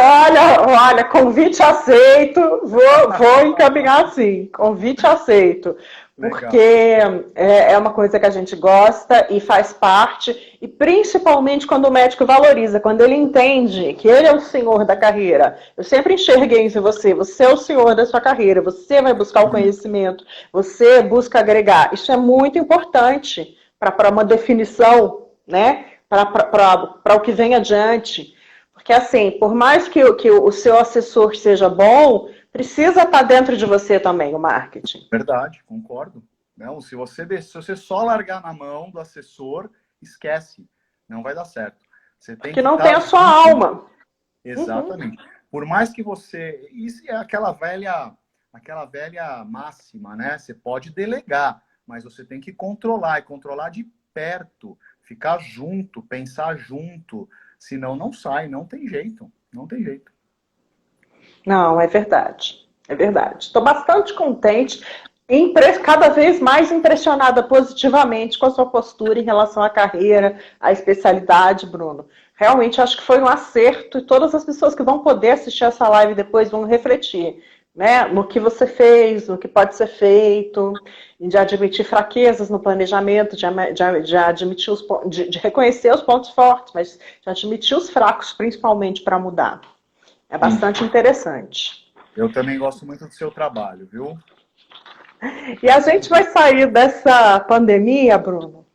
Olha, convite aceito. Vou encaminhar sim. Convite aceito. Porque Legal. é uma coisa que a gente gosta e faz parte, e principalmente quando o médico valoriza, quando ele entende que ele é o senhor da carreira. Eu sempre enxerguei isso em você. Você é o senhor da sua carreira. Você vai buscar o conhecimento. Você busca agregar. Isso é muito importante para uma definição, né? Para o que vem adiante. Porque, assim, por mais que o seu assessor seja bom, precisa estar dentro de você também o marketing. Verdade, concordo. Não, se você só largar na mão do assessor, esquece. Não vai dar certo. Você tem Porque que não tem estar a sua junto. alma. Uhum. Exatamente. Por mais que você. Isso é aquela velha máxima, né? Você pode delegar, mas você tem que controlar e controlar de perto, ficar junto, pensar junto. Senão não sai, não tem jeito. Não tem jeito. Não, é verdade. É verdade. Estou bastante contente, cada vez mais impressionada positivamente com a sua postura em relação à carreira, à especialidade, Bruno. Realmente acho que foi um acerto e todas as pessoas que vão poder assistir essa live depois vão refletir, né, no que você fez, no que pode ser feito, de admitir fraquezas no planejamento, de admitir de reconhecer os pontos fortes, mas de admitir os fracos, principalmente para mudar. É Sim. bastante interessante. Eu também gosto muito do seu trabalho, viu? E a gente vai sair dessa pandemia, Bruno,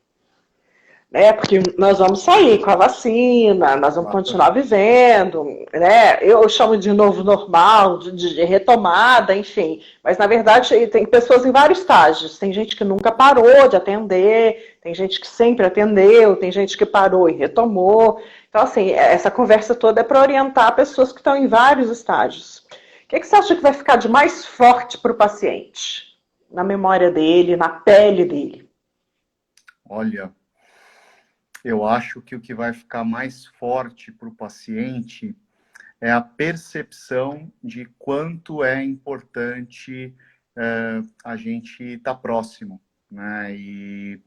né? Porque nós vamos sair com a vacina, nós vamos continuar vivendo, né? Eu chamo de novo normal, de retomada, enfim. Mas na verdade tem pessoas em vários estágios. Tem gente que nunca parou de atender, tem gente que sempre atendeu, tem gente que parou e retomou. Então, assim, essa conversa toda é para orientar pessoas que estão em vários estágios. O que você acha que vai ficar de mais forte para o paciente? Na memória dele, na pele dele? Olha, eu acho que o que vai ficar mais forte para o paciente é a percepção de quanto é importante a gente estar próximo, né? E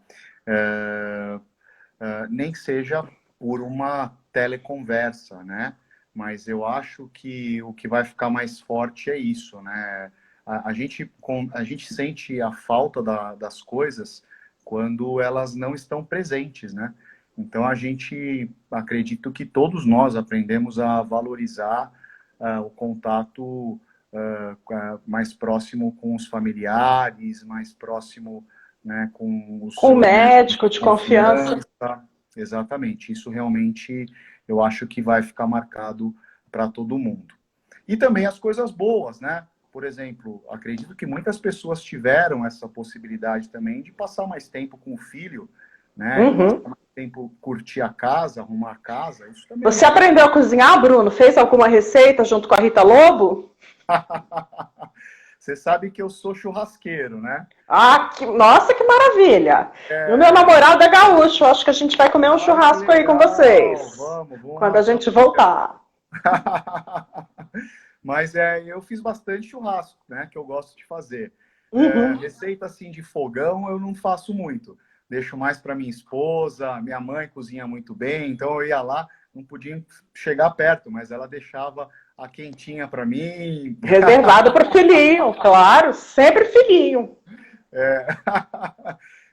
nem que seja por uma teleconversa, né? Mas eu acho que o que vai ficar mais forte é isso, né? A gente sente a falta das coisas quando elas não estão presentes, né? Então acredito que todos nós aprendemos a valorizar o contato mais próximo com os familiares, mais próximo, né, com Com o os médicos médico de de confiança. confiança. Exatamente. Isso realmente eu acho que vai ficar marcado para todo mundo. E também as coisas boas, né? por exemplo, acredito que muitas pessoas tiveram essa possibilidade também de passar mais tempo com o filho, né? E Uhum. passar mais tempo curtir a casa, arrumar a casa. Isso também Você é. aprendeu a cozinhar, Bruno? Fez alguma receita junto com a Rita Lobo? Você sabe que eu sou churrasqueiro, né? Ah, nossa, que maravilha! E o meu É... namorado é gaúcho. Acho que a gente vai comer um Ai, que churrasco aí com legal! vocês. Vamos Quando a marcar. gente voltar. Mas eu fiz bastante churrasco, né? Que eu gosto de fazer. Uhum. Receita assim de fogão eu não faço muito. Deixo mais para minha esposa. Minha mãe cozinha muito bem, então eu ia lá, não podia chegar perto, mas ela deixava a quentinha para mim. Reservado para o filhinho, claro, sempre filhinho. É...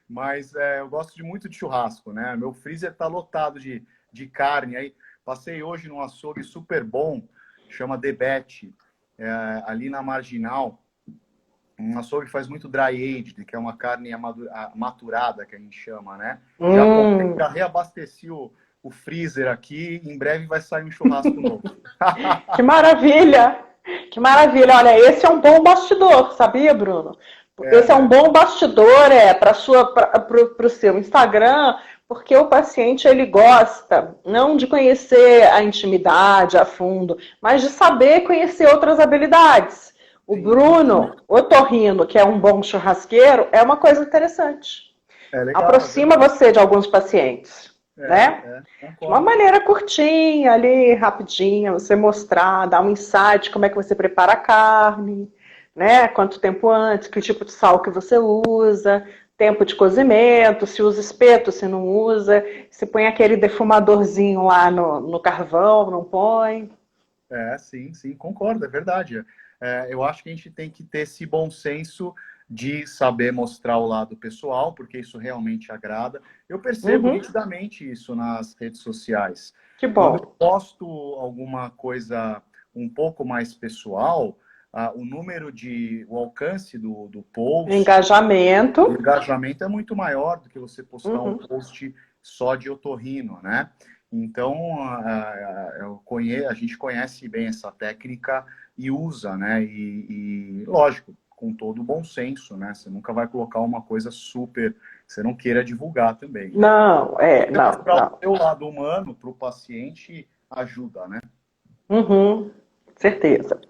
Mas eu gosto de muito de churrasco, né? Meu freezer tá lotado de carne. Aí passei hoje num açougue super bom, chama Debete, ali na Marginal. Um açougue que faz muito dry aged, que é uma carne maturada, que a gente chama, né? Já comprei, já reabasteci o freezer aqui. Em breve vai sair um churrasco novo. Que maravilha! Que maravilha! Olha, esse é um bom bastidor, sabia, Bruno? Esse é um Né? bom bastidor para o seu Instagram, porque o paciente ele gosta não de conhecer a intimidade a fundo, mas de saber conhecer outras habilidades. O Sim, Bruno Otorrino, que é um bom churrasqueiro, é uma coisa interessante. é legal, é Aproxima verdade. você de alguns pacientes, né? De uma Concordo. maneira curtinha ali, rapidinha, você mostrar, dar um insight, como é que você prepara a carne, né? Quanto tempo antes, que tipo de sal que você usa, tempo de cozimento, se usa espeto, se não usa, se põe aquele defumadorzinho lá no carvão, não põe. Sim, sim, concordo, é verdade. Eu acho que a gente tem que ter esse bom senso de saber mostrar o lado pessoal, porque isso realmente agrada. Eu percebo Uhum, nitidamente isso nas redes sociais. que Quando eu bom. posto alguma coisa um pouco mais pessoal, o alcance do post, o Engajamento. engajamento é muito maior do que você postar um Uhum. post só de otorrino, né? Então, a gente conhece bem essa técnica e usa, né? Lógico, com todo o bom senso, né? Você nunca vai colocar uma coisa super que você não queira divulgar também, né? Não, Você não, mostrar o não. seu lado humano para o paciente ajuda, né? Uhum, certeza.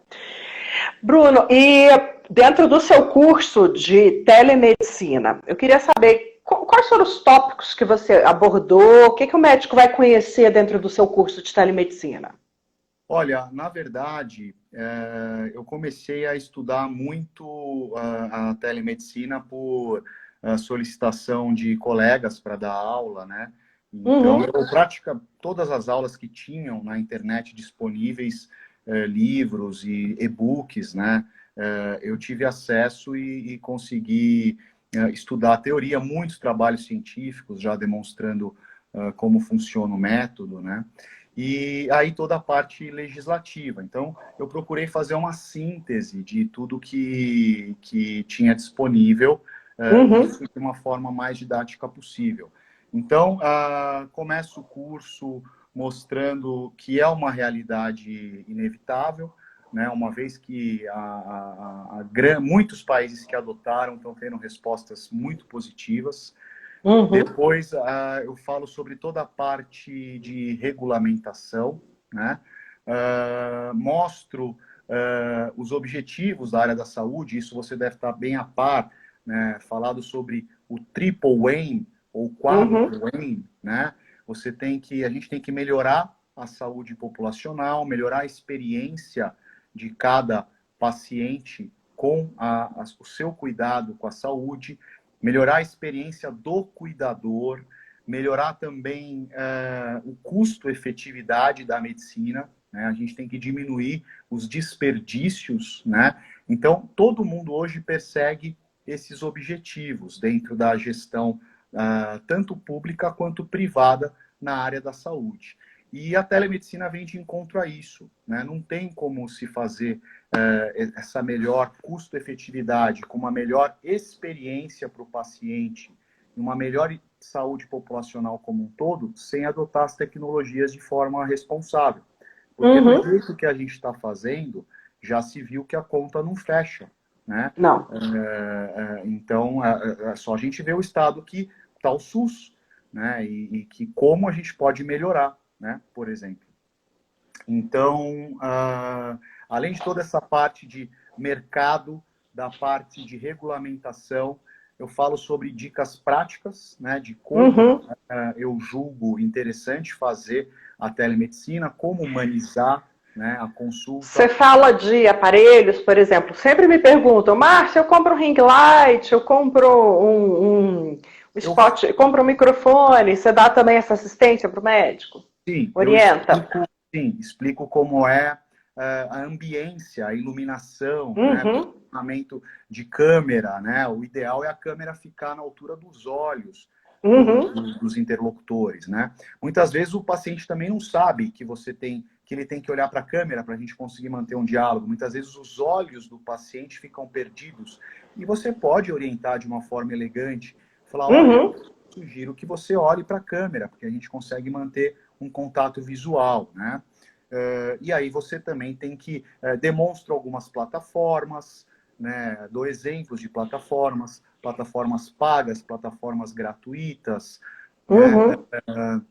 Bruno, e dentro do seu curso de telemedicina, eu queria saber quais foram os tópicos que você abordou, o que o médico vai conhecer dentro do seu curso de telemedicina? Olha, na verdade, eu comecei a estudar muito a telemedicina por solicitação de colegas para dar aula, né? Então, Uhum, todas as aulas que tinham na internet disponíveis, livros e e-books, né? Eu tive acesso e consegui estudar a teoria, muitos trabalhos científicos já demonstrando como funciona o método, né? E aí toda a parte legislativa. Então, eu procurei fazer uma síntese de tudo que tinha disponível, uhum, isso de uma forma mais didática possível. Então, começo o curso mostrando que é uma realidade inevitável, né? Uma vez que muitos países que adotaram estão tendo respostas muito positivas. uhum, Depois, eu falo sobre toda a parte de regulamentação, né? Mostro os objetivos da área da saúde, isso você deve estar bem a par, né? Falado sobre o triple aim ou uhum, quádruplo aim, né? A gente tem que melhorar a saúde populacional, melhorar a experiência de cada paciente com o seu cuidado com a saúde, melhorar a experiência do cuidador, melhorar também o custo-efetividade da medicina, né? A gente tem que diminuir os desperdícios, né? Então, todo mundo hoje persegue esses objetivos dentro da gestão, tanto pública quanto privada, na área da saúde. E a telemedicina vem de encontro a isso, né? Não tem como se fazer essa melhor custo-efetividade, com uma melhor experiência para o paciente, uma melhor saúde populacional como um todo, sem adotar as tecnologias de forma responsável. Porque do uhum, jeito que a gente está fazendo, já se viu que a conta não fecha, né? Não. Então, é só a gente ver o estado que está o SUS, né? E que como a gente pode melhorar, né? Por exemplo. Então, além de toda essa parte de mercado, da parte de regulamentação, eu falo sobre dicas práticas, né, de como eu julgo interessante fazer a telemedicina, como humanizar, né, a consulta. Você fala de aparelhos, por exemplo, sempre me perguntam, Márcia, eu compro um ring light, eu compro um spot, eu compro um microfone, você dá também essa assistência para o médico? Sim, Orienta? explico como é a ambiência, a iluminação, né, posicionamento de câmera, né? O ideal é a câmera ficar na altura dos olhos dos interlocutores, né? Muitas vezes o paciente também não sabe que ele tem que olhar para a câmera para a gente conseguir manter um diálogo. Muitas vezes os olhos do paciente ficam perdidos e você pode orientar de uma forma elegante, falar, olha, sugiro que você olhe para a câmera, porque a gente consegue manter um contato visual, né? E aí você também tem que demonstra algumas plataformas, né? Dou exemplos de plataformas pagas, plataformas gratuitas, né?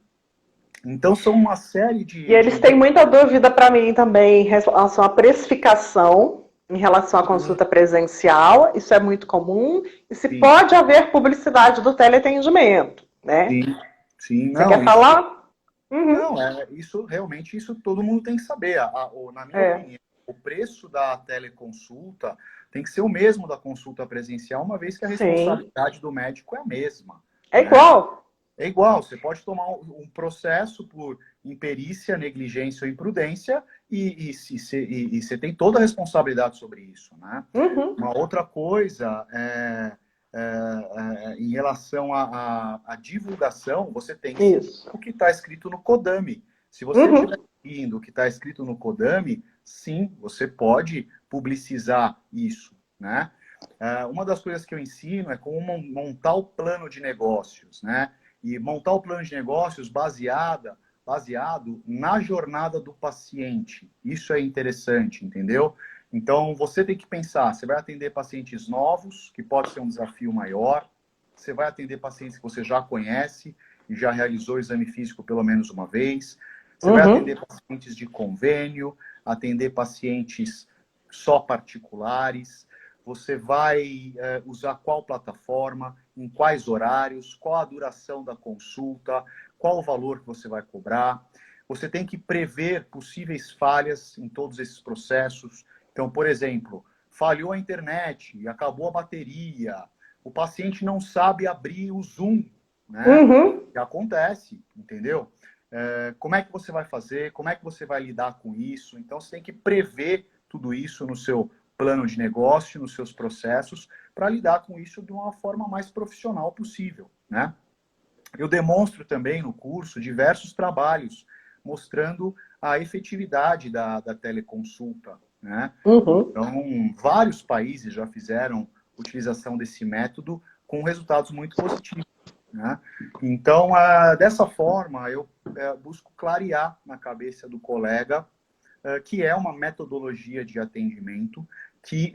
Então são uma série de... E eles têm muita dúvida para mim também em relação à precificação, em relação à consulta presencial, isso é muito comum, e se pode haver publicidade do teleatendimento, né? Sim. Você quer falar? Não, isso todo mundo tem que saber. Na minha opinião, o preço da teleconsulta tem que ser o mesmo da consulta presencial, uma vez que a responsabilidade do médico é a mesma. É igual. É igual, você pode tomar um processo por imperícia, negligência ou imprudência e você tem toda a responsabilidade sobre isso, né? Uma outra coisa em relação à divulgação, você tem que seguir o que está escrito no CODAMI. Se você estiver seguindo o que está escrito no CODAMI, sim, você pode publicizar isso, né? Uma das coisas que eu ensino é como montar o plano de negócios, né? E montar o plano de negócios baseado na jornada do paciente. Isso é interessante, entendeu? Então, você tem que pensar, você vai atender pacientes novos, que pode ser um desafio maior, você vai atender pacientes que você já conhece e já realizou o exame físico pelo menos uma vez, você vai atender pacientes de convênio, atender pacientes só particulares, você vai usar qual plataforma, em quais horários, qual a duração da consulta, qual o valor que você vai cobrar. Você tem que prever possíveis falhas em todos esses processos. Então, por exemplo, falhou a internet e acabou a bateria, o paciente não sabe abrir o Zoom, né? Que acontece, entendeu? Como é que você vai fazer? Como é que você vai lidar com isso? Então, você tem que prever tudo isso no seu plano de negócio, nos seus processos, para lidar com isso de uma forma mais profissional possível, né? Eu demonstro também no curso diversos trabalhos mostrando a efetividade da teleconsulta, né? Então, vários países já fizeram utilização desse método com resultados muito positivos, né? Então, dessa forma, eu busco clarear na cabeça do colega que é uma metodologia de atendimento que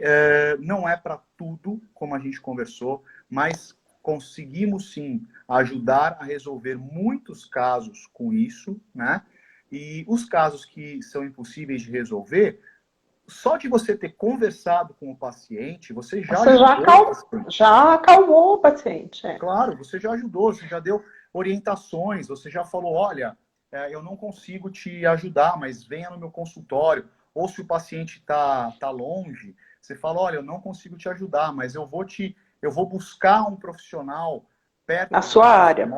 não é para tudo, como a gente conversou, mas conseguimos sim ajudar a resolver muitos casos com isso, né? E os casos que são impossíveis de resolver, só de você ter conversado com o paciente, você já já acalmou o paciente. Claro, você já ajudou, você já deu orientações, você já falou, olha, eu não consigo te ajudar, mas venha no meu consultório. Ou se o paciente tá longe, você fala, olha, eu não consigo te ajudar, mas eu vou buscar um profissional perto na sua área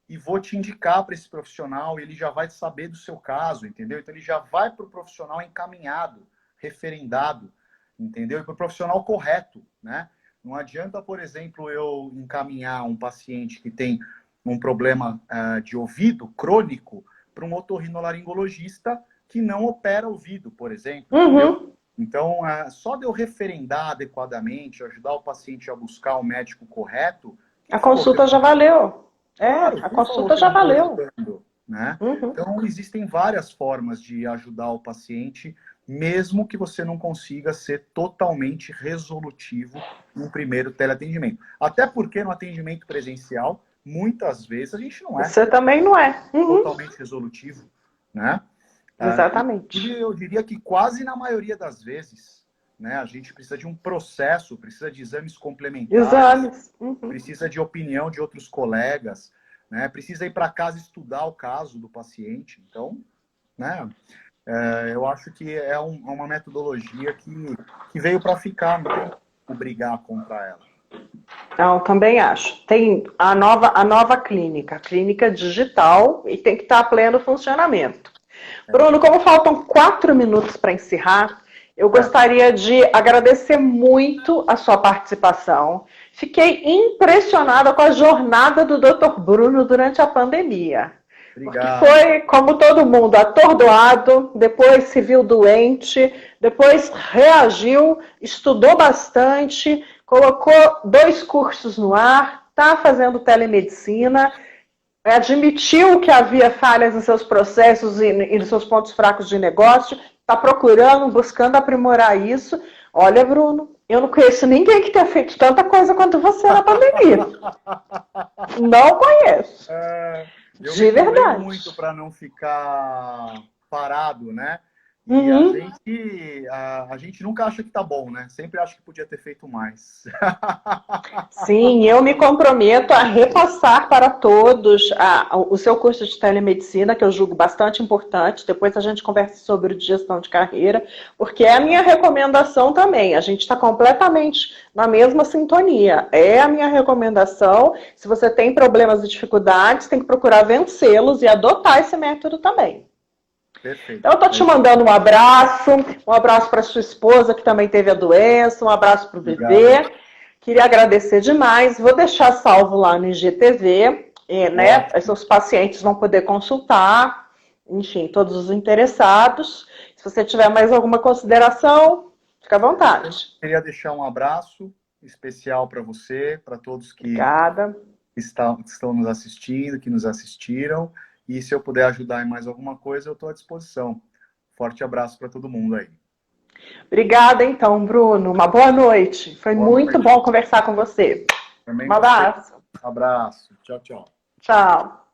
e vou te indicar para esse profissional e ele já vai saber do seu caso, entendeu? Então ele já vai para o profissional encaminhado, referendado, entendeu? E para o profissional correto, né? Não adianta, por exemplo, eu encaminhar um paciente que tem um problema de ouvido crônico para um otorrinolaringologista que não opera ouvido, por exemplo. Então, só de eu referendar adequadamente, ajudar o paciente a buscar o médico correto... A consulta já valeu. Claro, a consulta já valeu. Né? Então, existem várias formas de ajudar o paciente mesmo que você não consiga ser totalmente resolutivo no primeiro teleatendimento. Até porque no atendimento presencial, muitas vezes a gente não é Você também não é. totalmente resolutivo, né? Exatamente. E eu diria que quase na maioria das vezes, né, a gente precisa de um processo, precisa de exames complementares, Exames. precisa de opinião de outros colegas, né, precisa ir para casa estudar o caso do paciente. Então, né, eu acho que é uma metodologia que veio para ficar, não tem como brigar contra ela. Não, também acho. Tem a nova clínica, a clínica digital, e tem que estar a pleno funcionamento. Bruno, como faltam 4 minutos para encerrar, eu gostaria de agradecer muito a sua participação. Fiquei impressionada com a jornada do Dr. Bruno durante a pandemia. Obrigado. Porque foi, como todo mundo, atordoado, depois se viu doente, depois reagiu, estudou bastante, colocou 2 cursos no ar, está fazendo telemedicina, admitiu que havia falhas nos seus processos e nos seus pontos fracos de negócio, está procurando, buscando aprimorar isso. Olha, Bruno, eu não conheço ninguém que tenha feito tanta coisa quanto você na pandemia. Não conheço. Eu de verdade. muito para não ficar parado, né? E a gente nunca acha que tá bom, né? Sempre acha que podia ter feito mais. Sim, eu me comprometo a repassar para todos o seu curso de telemedicina, que eu julgo bastante importante. Depois a gente conversa sobre o de gestão de carreira, porque é a minha recomendação também. A gente está completamente na mesma sintonia. É a minha recomendação. Se você tem problemas e dificuldades, tem que procurar vencê-los e adotar esse método também. Perfeito. Então, eu estou te mandando um abraço para sua esposa, que também teve a doença, um abraço para o bebê. Queria agradecer demais. Vou deixar salvo lá no IGTV, né? Seus pacientes vão poder consultar, enfim, todos os interessados. Se você tiver mais alguma consideração, fica à vontade. Eu queria deixar um abraço especial para você, para todos que estão nos assistindo, que nos assistiram. E se eu puder ajudar em mais alguma coisa, eu estou à disposição. Forte abraço para todo mundo aí. Obrigada, então, Bruno. Uma boa noite. Foi muito bom conversar com você. Também um abraço. Abraço. Tchau, tchau. Tchau.